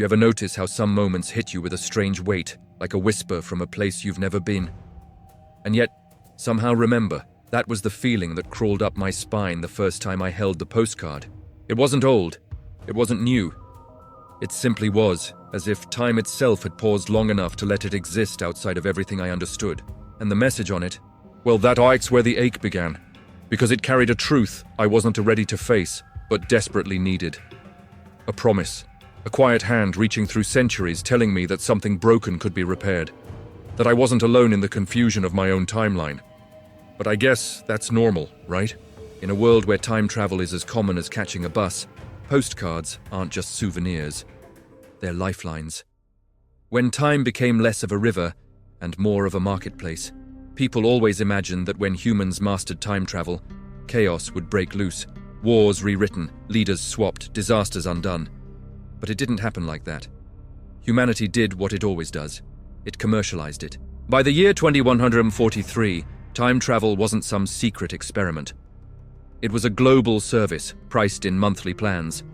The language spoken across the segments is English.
You ever notice how some moments hit you with a strange weight, like a whisper from a place you've never been? And yet, somehow remember, that was the feeling that crawled up my spine the first time I held the postcard. It wasn't old. It wasn't new. It simply was, as if time itself had paused long enough to let it exist outside of everything I understood. And the message on it, well, that's where the ache began. Because it carried a truth I wasn't ready to face, but desperately needed. A promise. A quiet hand reaching through centuries telling me that something broken could be repaired. That I wasn't alone in the confusion of my own timeline. But I guess that's normal, right? In a world where time travel is as common as catching a bus, postcards aren't just souvenirs. They're lifelines. When time became less of a river and more of a marketplace, people always imagined that when humans mastered time travel, chaos would break loose, wars rewritten, leaders swapped, disasters undone. But it didn't happen like that. Humanity did what it always does. It commercialized it. By the year 2143, time travel wasn't some secret experiment. It was a global service, priced in monthly plans.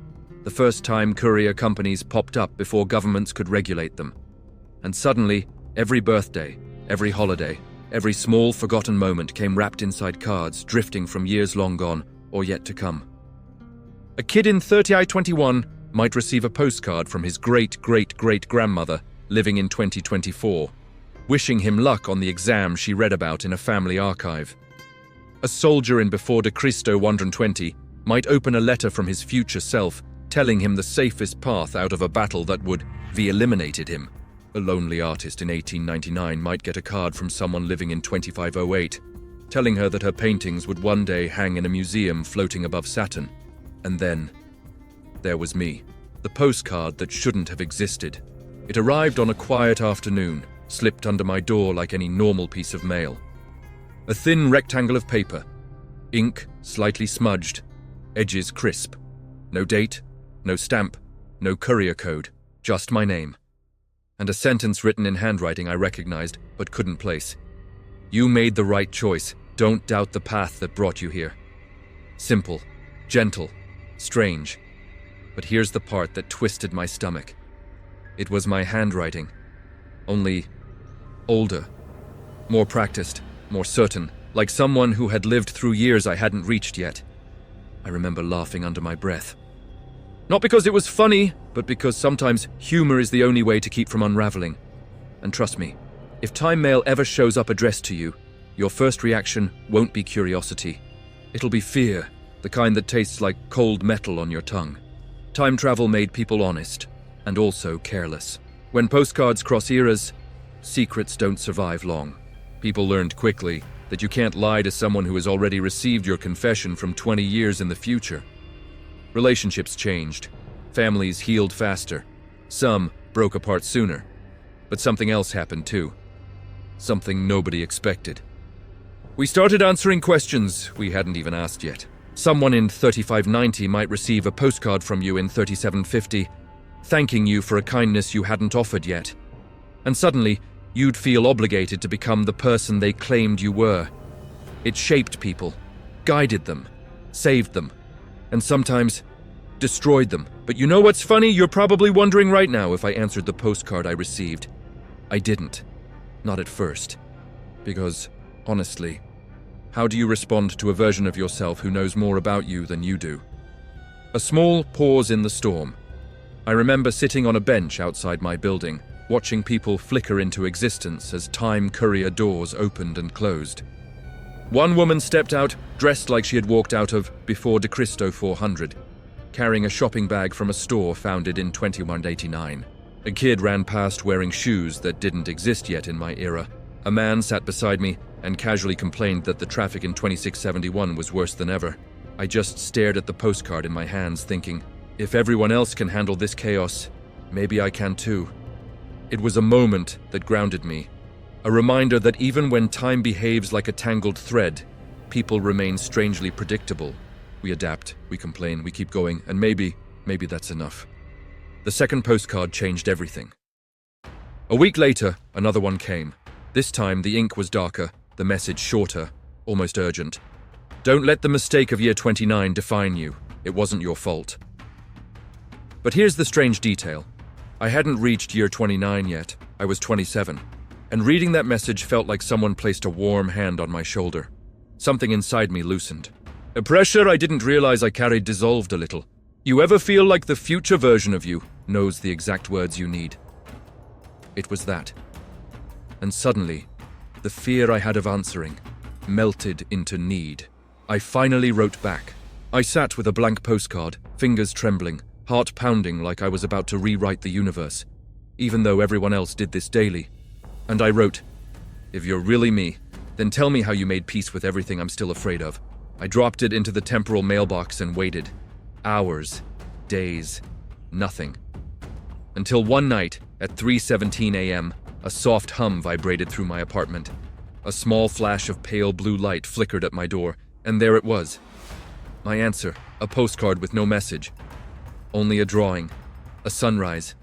The first time courier companies popped up before governments could regulate them. And suddenly, every birthday, every holiday, every small forgotten moment came wrapped inside cards drifting from years long gone or yet to come. A kid in 30I-21 might receive a postcard from his great-great-great-grandmother living in 2024, wishing him luck on the exam she read about in a family archive. A soldier in before de Cristo 120 might open a letter from his future self telling him the safest path out of a battle that would eliminated him. A lonely artist in 1899 might get a card from someone living in 2508, telling her that her paintings would one day hang in a museum floating above Saturn. And then, there was me, the postcard that shouldn't have existed. It arrived on a quiet afternoon, slipped under my door like any normal piece of mail. A thin rectangle of paper, ink slightly smudged, edges crisp. No date, no stamp, no courier code, just my name. And a sentence written in handwriting I recognized but couldn't place. You made the right choice. Don't doubt the path that brought you here. Simple, gentle, strange. But here's the part that twisted my stomach. It was my handwriting. Only older, more practiced, more certain, like someone who had lived through years I hadn't reached yet. I remember laughing under my breath. Not because it was funny, but because sometimes humor is the only way to keep from unraveling. And trust me, if time mail ever shows up addressed to you, your first reaction won't be curiosity. It'll be fear, the kind that tastes like cold metal on your tongue. Time travel made people honest, and also careless. When postcards cross eras, secrets don't survive long. People learned quickly that you can't lie to someone who has already received your confession from 20 years in the future. Relationships changed. Families healed faster. Some broke apart sooner. But something else happened too. Something nobody expected. We started answering questions we hadn't even asked yet. Someone in 3590 might receive a postcard from you in 3750, thanking you for a kindness you hadn't offered yet. And suddenly, you'd feel obligated to become the person they claimed you were. It shaped people, guided them, saved them, and sometimes destroyed them. But you know what's funny? You're probably wondering right now if I answered the postcard I received. I didn't. Not at first. Because, honestly, how do you respond to a version of yourself who knows more about you than you do? A small pause in the storm. I remember sitting on a bench outside my building, watching people flicker into existence as time courier doors opened and closed. One woman stepped out, dressed like she had walked out of before de Cristo 400, carrying a shopping bag from a store founded in 2189. A kid ran past wearing shoes that didn't exist yet in my era. A man sat beside me and casually complained that the traffic in 2671 was worse than ever. I just stared at the postcard in my hands, thinking, if everyone else can handle this chaos, maybe I can too. It was a moment that grounded me. A reminder that even when time behaves like a tangled thread, people remain strangely predictable. We adapt, we complain, we keep going, and maybe that's enough. The second postcard changed everything. A week later, another one came. This time, the ink was darker, the message shorter, almost urgent. Don't let the mistake of year 29 define you. It wasn't your fault. But here's the strange detail. I hadn't reached year 29 yet. I was 27. And reading that message felt like someone placed a warm hand on my shoulder. Something inside me loosened. A pressure I didn't realize I carried dissolved a little. You ever feel like the future version of you knows the exact words you need? It was that. And suddenly, the fear I had of answering melted into need. I finally wrote back. I sat with a blank postcard, fingers trembling, heart pounding like I was about to rewrite the universe, even though everyone else did this daily. And I wrote, "If you're really me, then tell me how you made peace with everything I'm still afraid of." I dropped it into the temporal mailbox and waited. Hours, days, nothing. Until one night, at 3:17 a.m., a soft hum vibrated through my apartment. A small flash of pale blue light flickered at my door, and there it was. My answer, a postcard with no message. Only a drawing, a sunrise,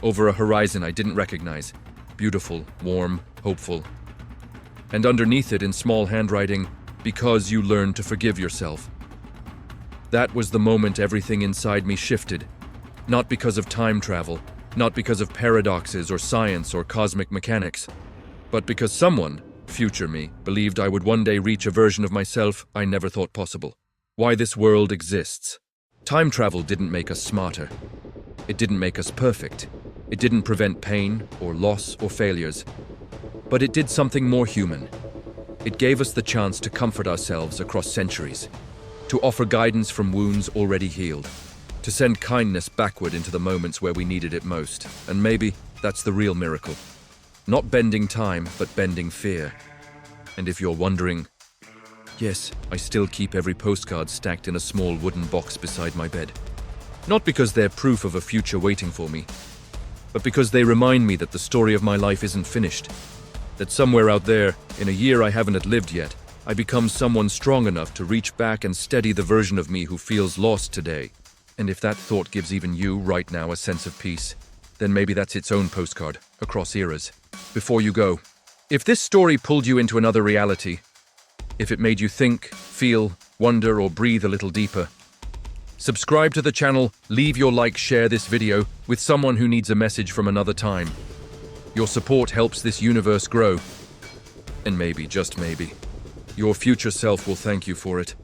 over a horizon I didn't recognize. Beautiful, warm, hopeful. And underneath it in small handwriting, "Because you learned to forgive yourself." That was the moment everything inside me shifted. Not because of time travel, not because of paradoxes or science or cosmic mechanics, but because someone, future me, believed I would one day reach a version of myself I never thought possible. Why this world exists. Time travel didn't make us smarter. It didn't make us perfect. It didn't prevent pain or loss or failures. But it did something more human. It gave us the chance to comfort ourselves across centuries, to offer guidance from wounds already healed, to send kindness backward into the moments where we needed it most. And maybe that's the real miracle. Not bending time, but bending fear. And if you're wondering, yes, I still keep every postcard stacked in a small wooden box beside my bed. Not because they're proof of a future waiting for me, but because they remind me that the story of my life isn't finished. That somewhere out there, in a year I haven't lived yet, I become someone strong enough to reach back and steady the version of me who feels lost today. And if that thought gives even you, right now, a sense of peace, then maybe that's its own postcard, across eras. Before you go, if this story pulled you into another reality, if it made you think, feel, wonder, or breathe a little deeper, subscribe to the channel, leave your like, share this video with someone who needs a message from another time. Your support helps this universe grow. And maybe, just maybe, your future self will thank you for it.